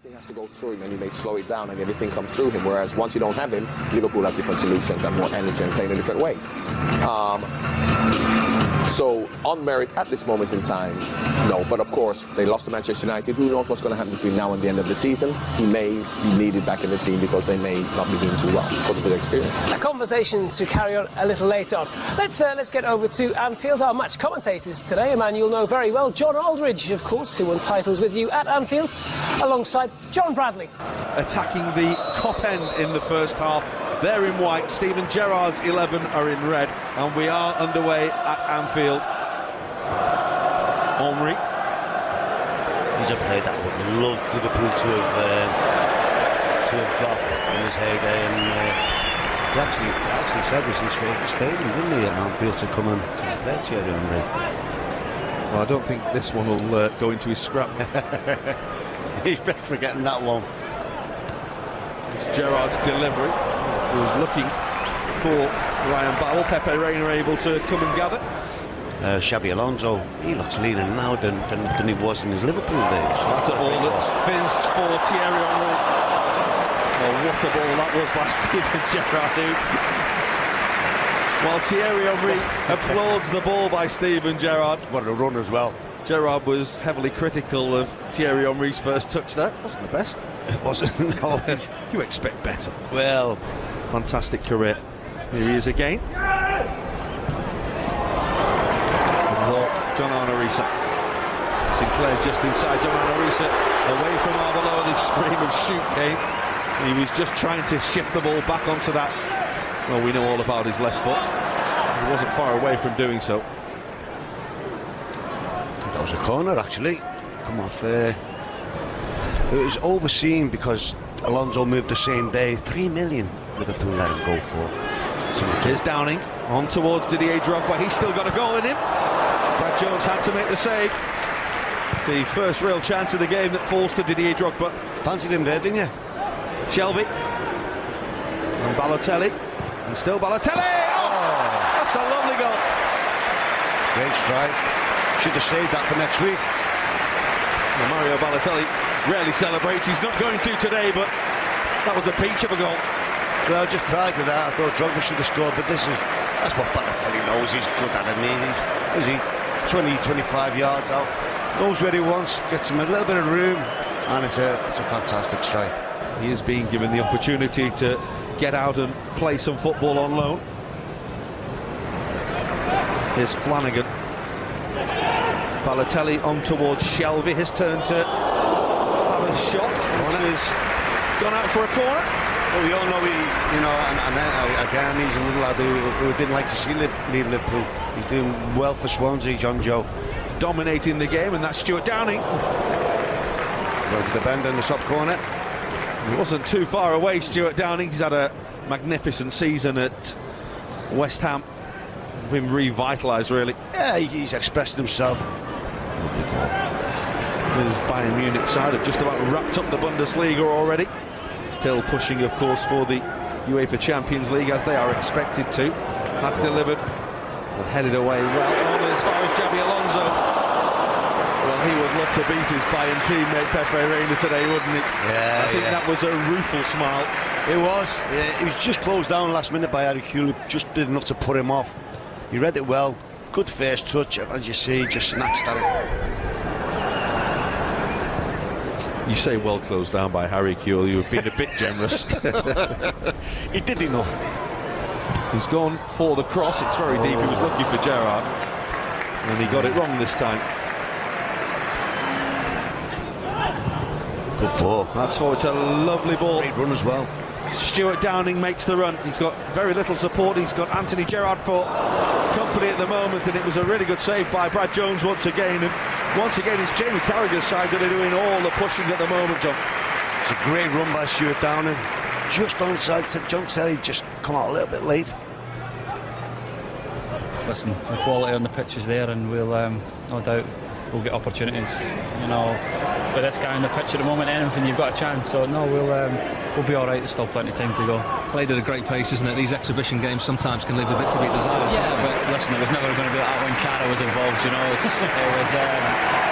Everything has to go through him and he may slow it down and everything comes through him, whereas once you don't have him, Liverpool have different solutions and more energy and play in a different way. So on merit at this moment in time, no, but of course they lost to Manchester United. Who knows what's going to happen between now and the end of the season? He may be needed back in the team because they may not be doing too well because of their experience. A conversation to carry on a little later on. Let's get over to Anfield. Our match commentators today, a man you'll know very well, John Aldridge, of course, who won titles with you at Anfield, alongside John Bradley. Attacking the cop end in the first half. They're in white, Steven Gerrard's 11 are in red, and we are underway at Anfield. Henry. He's a player that I would love Liverpool to have got in his heyday, and he actually said it was his favourite stadium, didn't he, at Anfield, to come and play Thierry Henry. Well, I don't think this one will go into his scrap. He's best forgetting that one. It's Gerrard's delivery. He was looking for Ryan Babel. Pepe Reina able to come and gather. Xabi Alonso, he looks leaner now than he was in his Liverpool days. That's a ball that's finished for Thierry Henry. Oh, what a ball that was by Steven Gerrard. While Thierry Henry applauds the ball by Steven Gerrard. What a run as well. Gerrard was heavily critical of Thierry Henry's first touch there. Wasn't the best. It wasn't. No. You expect better. Well, fantastic career. Here he is again. John Arnorisa. Sinclair just inside John Arnorisa. Away from Arbeloa, the scream of shoot came. He was just trying to shift the ball back onto that. Well, we know all about his left foot. He wasn't far away from doing so. I think that was a corner, actually. Come off. It was overseen because Alonso moved the same day. 3 million Liverpool let him go for. Here's Downing on towards Didier Drogba. He's still got a goal in him. Brad Jones had to make the save. The first real chance of the game that falls to Didier Drogba. Fancied him there, didn't you? Shelby and Balotelli, and still Balotelli. Oh, that's a lovely goal. Great strike. Should have saved that for next week. Well, Mario Balotelli rarely celebrates. He's not going to today, but that was a peach of a goal. Well, just prior to that, I thought Drogba should have scored, but that's what Balotelli knows. He's good at it. Is he 20-25 yards out? Knows where he wants, gets him a little bit of room, and it's a fantastic strike. He is being given the opportunity to get out and play some football on loan. Here's Flanagan. Balotelli on towards Shelby. His turn to have a shot, which has gone out for a corner. Well, we all know and again, he's a little lad who didn't like to see leave Liverpool. He's doing well for Swansea, John Joe. Dominating the game, and that's Stuart Downing. Going for the bend in the top corner. He wasn't too far away, Stuart Downing. He's had a magnificent season at West Ham. Been revitalised, really. Yeah, he's expressed himself. Lovely ball. His Bayern Munich side have just about wrapped up the Bundesliga already. Still pushing, of course, for the UEFA Champions League, as they are expected to. That's delivered and headed away well on as far as Xabi Alonso. Well, he would love to beat his Bayern teammate Pepe Reina today, wouldn't he? Yeah, I think that was a rueful smile. It was. Yeah, he was just closed down last minute by Harry Kewell, just did enough to put him off. He read it well. Good first touch, and as you see, he just snatched at it. You say well closed down by Harry Kewell, you've been a bit generous. He did enough. He's gone for the cross. It's very deep. He was looking for Gerrard, and he got it wrong this time. Good ball. That's forward. It's a lovely ball. Great run as well. Stuart Downing makes the run. He's got very little support. He's got Anthony Gerrard for company at the moment, and it was a really good save by Brad Jones once again. And once again, it's Jamie Carragher's side that are doing all the pushing at the moment, John. It's a great run by Stuart Downing. Just onside. John said he'd just come out a little bit late. Listen, the quality on the pitch is there, and we'll no doubt we'll get opportunities. You know, with this guy on the pitch at the moment, anything you've got a chance. So no, we'll be all right. There's still plenty of time to go. Played at a great pace, isn't it? These exhibition games sometimes can leave a bit to be desired. Yeah, but listen, it was never going to be like that when Cara was involved. You know, it was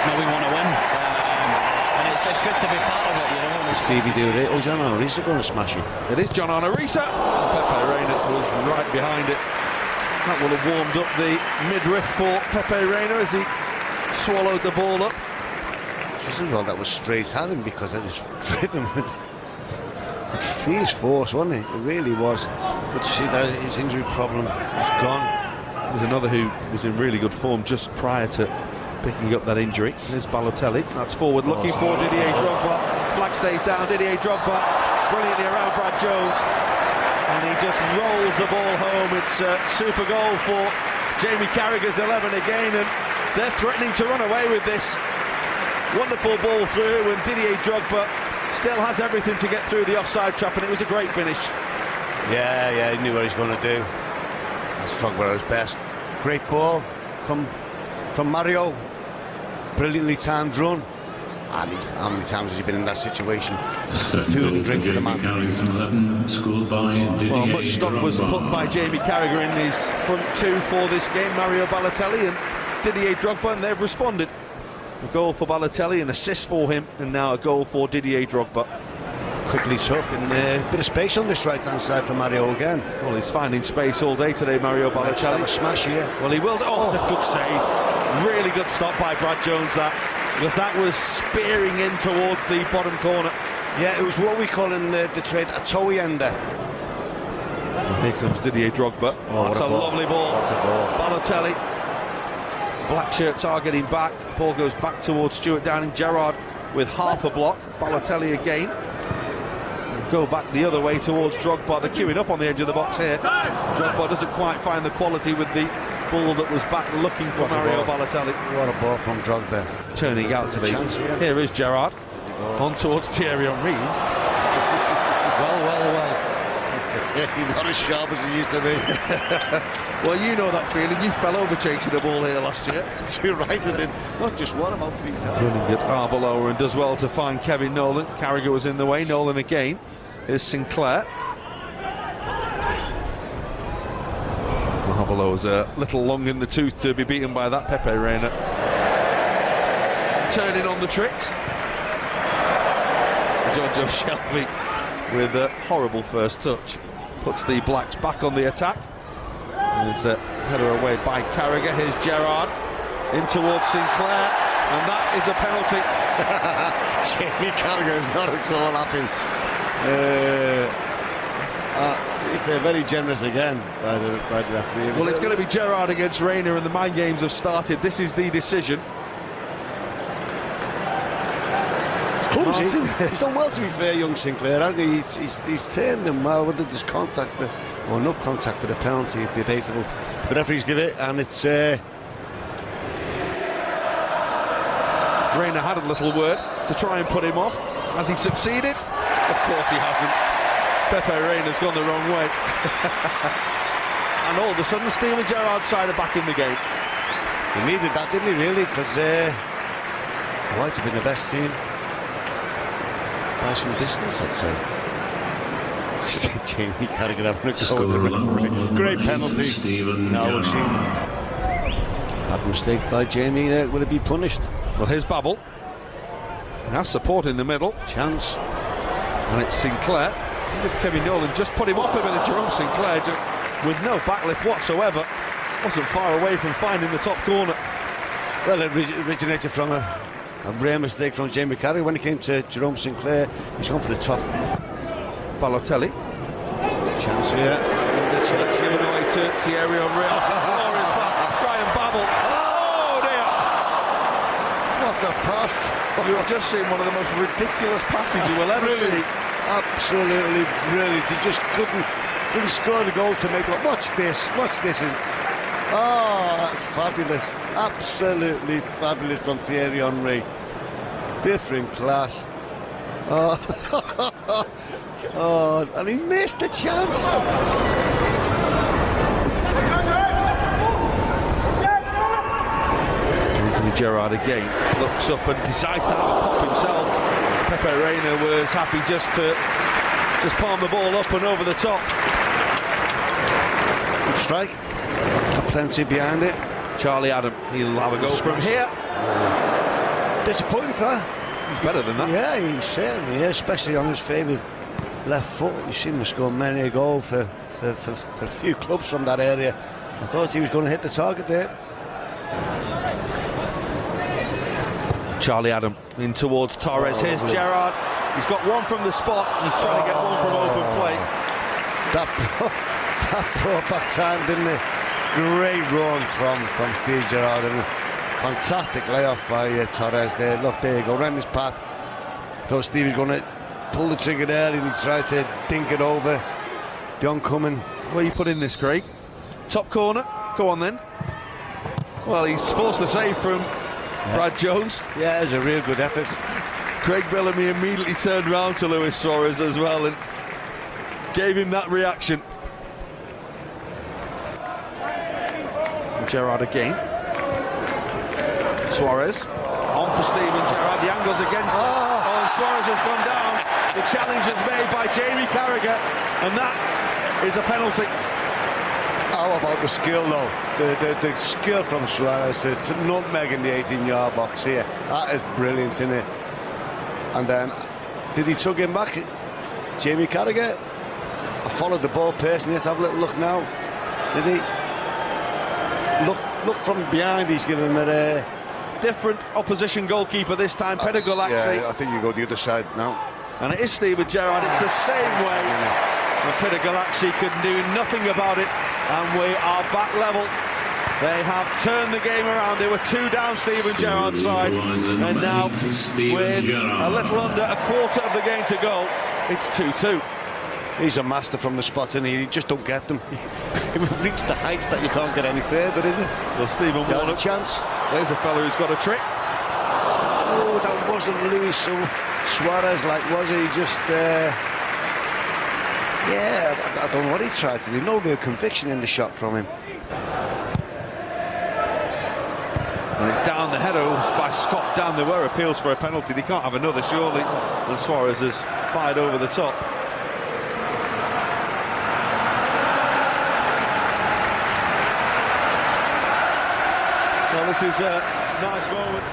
no, we want to win, and it's good to be part of it. You know, Stevie do it? Oh, John Arisa going to smash it. It is John Arisa. Pepe Reina was right behind it. That will have warmed up the midriff for Pepe Reina as he swallowed the ball up. Just as well that was straight at him, because it was driven with fierce force, wasn't it? It really was. Good to see that his injury problem was gone. There's another who was in really good form just prior to picking up that injury. There's Balotelli. That's forward looking for Didier Drogba. Flag stays down. Didier Drogba brilliantly around Brad Jones, and he just rolls the ball home. It's a super goal for Jamie Carragher's 11 again, and they're threatening to run away with this. Wonderful ball through, and Didier Drogba still has everything to get through the offside trap, and it was a great finish. Yeah, he knew what he was going to do. That's Drogba at his best. Great ball from Mario. Brilliantly timed run. And how many times has he been in that situation? Food and drink for the man. Well, much stock was put by Jamie Carragher in his front two for this game, Mario Balotelli and Didier Drogba, and they've responded. A goal for Balotelli, an assist for him, and now a goal for Didier Drogba. Quickly took, and a bit of space on this right-hand side for Mario again. Well, he's finding space all day today, Mario Balotelli. A smash here. Well, he will. Oh, it's a good save. Really good stop by Brad Jones, that. Because that was spearing in towards the bottom corner. Yeah, it was what we call in the trade a toey ender. Here comes Didier Drogba. Oh, that's a lovely ball. What a ball. Balotelli. Black shirts are getting back. Ball goes back towards Stuart Downing. Gerrard with half a block. Balotelli again. Go back the other way towards Drogba. They're queuing up on the edge of the box here. Drogba doesn't quite find the quality with the ball that was back looking for Mario Balotelli. What a ball from Drogba. Turning out to be. Here is Gerrard. On towards Thierry Henry. Well. He's not as sharp as he used to be. Well, you know that feeling. You fell over chasing the ball here last year. Too right, and then not just one, about 3 times. Running at Arbeloa and does well to find Kevin Nolan. Carragher was in the way. Nolan again. Here's Sinclair. Arbeloa's a little long in the tooth to be beaten by that Pepe Reina. Turning on the tricks. Jojo Shelby with a horrible first touch. Puts the Blacks back on the attack. There's a header away by Carragher. Here's Gerrard in towards Sinclair, and that is a penalty. Jamie Carragher is not at all happy. To be fair, very generous again by the referee. Well, it's going to be Gerrard against Reina, and the mind games have started. This is the decision. It's clumsy. He's done well, to be fair, young Sinclair, hasn't he? He's turned them well. Whether there's contact or enough contact for the penalty is debatable. The referees give it, and it's. Reina had a little word to try and put him off. Has he succeeded? Of course he hasn't. Pepe Reina's gone the wrong way. And all of a sudden, Steven Gerrard's side are back in the game. He needed that, didn't he, really? Because the Whites have been the best team by some distance, I'd say. Jamie Carragher having a go with the referee. Great penalty. Now we've seen bad mistake by Jamie. Will it be punished? Well, here's Babel. He has support in the middle. Chance. And it's Sinclair. If Kevin Nolan just put him off a bit, Jerome Sinclair, just with no backlift whatsoever, wasn't far away from finding the top corner. Well, it originated from a rare mistake from Jamie Carragher. When it came to Jerome Sinclair, he's gone for the top. Balotelli. Chance here. The chance given away to Thierry Henry. That's a glorious pass. Brian Babel. Oh dear! What a pass! You have just seen one of the most ridiculous passes you will ever see. Absolutely brilliant. He just couldn't score the goal to make it. Watch this. Oh, that's fabulous. Absolutely fabulous from Thierry Henry. Different class. Oh, and he missed the chance. Anthony Gerrard again looks up and decides to have a pop himself. Pepe Reina was happy just to palm the ball up and over the top. Good strike. Got plenty behind it. Charlie Adam, he'll have a go from here. Disappointing for He's better than that. Yeah, he certainly is, especially on his favourite left foot. You've seen him score many a goal for a few clubs from that area. I thought he was going to hit the target there. Charlie Adam in towards Torres. Here's Gerrard. He's got one from the spot. He's trying to get one from open play. That brought back time, didn't it? Great run from Steve Gerrard, and a fantastic layoff by Torres there. Look, there you go, round his path. Thought Steve was going to pull the trigger there, and he tried to dink it over the oncoming. Where you put in this, Craig? Top corner. Go on then. Well, he's forced the save from Brad Jones. Yeah, it was a real good effort. Craig Bellamy immediately turned round to Luis Suarez as well and gave him that reaction. Gerrard again. Suarez on for Steven Gerrard. The angle's against him. Oh, and Suarez has gone down. The challenge is made by Jamie Carragher, and that is a penalty. How about the skill though? The skill from Suarez to nutmeg in the 18-yard box here. That is brilliant, isn't it? And then, did he tug him back? Jamie Carragher? I followed the ball personally. Let's have a little look now. Did he? Look from behind. He's given him a different opposition goalkeeper this time. Pedagolaxi. Yeah, I think you go the other side now. And it is Steven Gerrard. It's the same way. And Pedagolaxi could do nothing about it. And we are back level. They have turned the game around. They were 2 down Steven Gerrard's side, and now with a little under a quarter of the game to go, it's 2-2. He's a master from the spot, and he just don't get them. We've reached the heights that you can't get any further, isn't it? Well, Stephen Warnock, a chance. There's a fellow who's got a trick. Oh, that wasn't Luis Suarez, like, was he? Just yeah, I don't know what he tried to do. No real conviction in the shot from him. And it's down the header by Scott down. There were appeals for a penalty. They can't have another, surely. And Suarez has fired over the top. Well, this is a nice moment.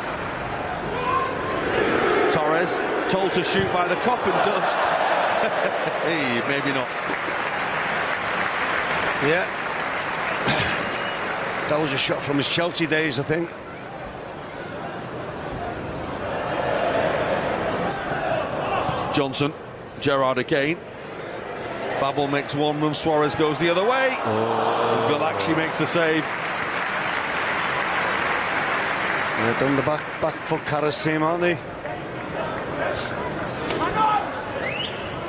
Torres told to shoot by the cop and does. Hey, maybe not. Yeah. That was a shot from his Chelsea days, I think. Johnson, Gerrard again. Babel makes one run, Suarez goes the other way. Oh. Galaxy makes the save. They're done the back foot Carras team, aren't they?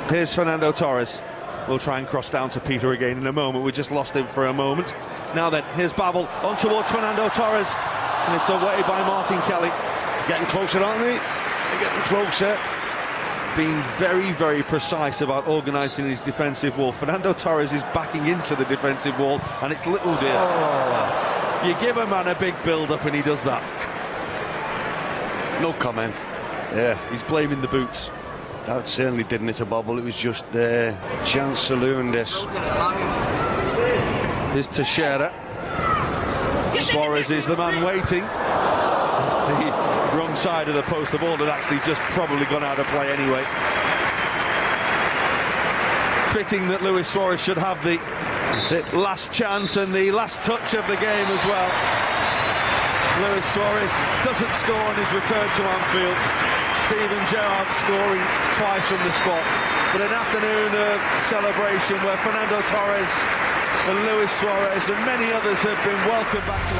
Here's Fernando Torres. We'll try and cross down to Peter again in a moment. We just lost him for a moment. Now then, here's Babel on towards Fernando Torres. And it's away by Martin Kelly. Getting closer, aren't they? They're getting closer. Being very, very precise about organising his defensive wall. Fernando Torres is backing into the defensive wall, and it's little dear. Oh. You give a man a big build-up and he does that. No comment. Yeah, he's blaming the boots. That certainly didn't hit a bubble. It was just chance saloon, this. Here's Teixeira. Suarez is the man waiting. It's the wrong side of the post. The ball had actually just probably gone out of play anyway. Fitting that Luis Suarez should have the last chance and the last touch of the game as well. Luis Suarez doesn't score on his return to Anfield. Steven Gerrard scoring twice from the spot. But an afternoon of celebration where Fernando Torres and Luis Suarez and many others have been welcomed back to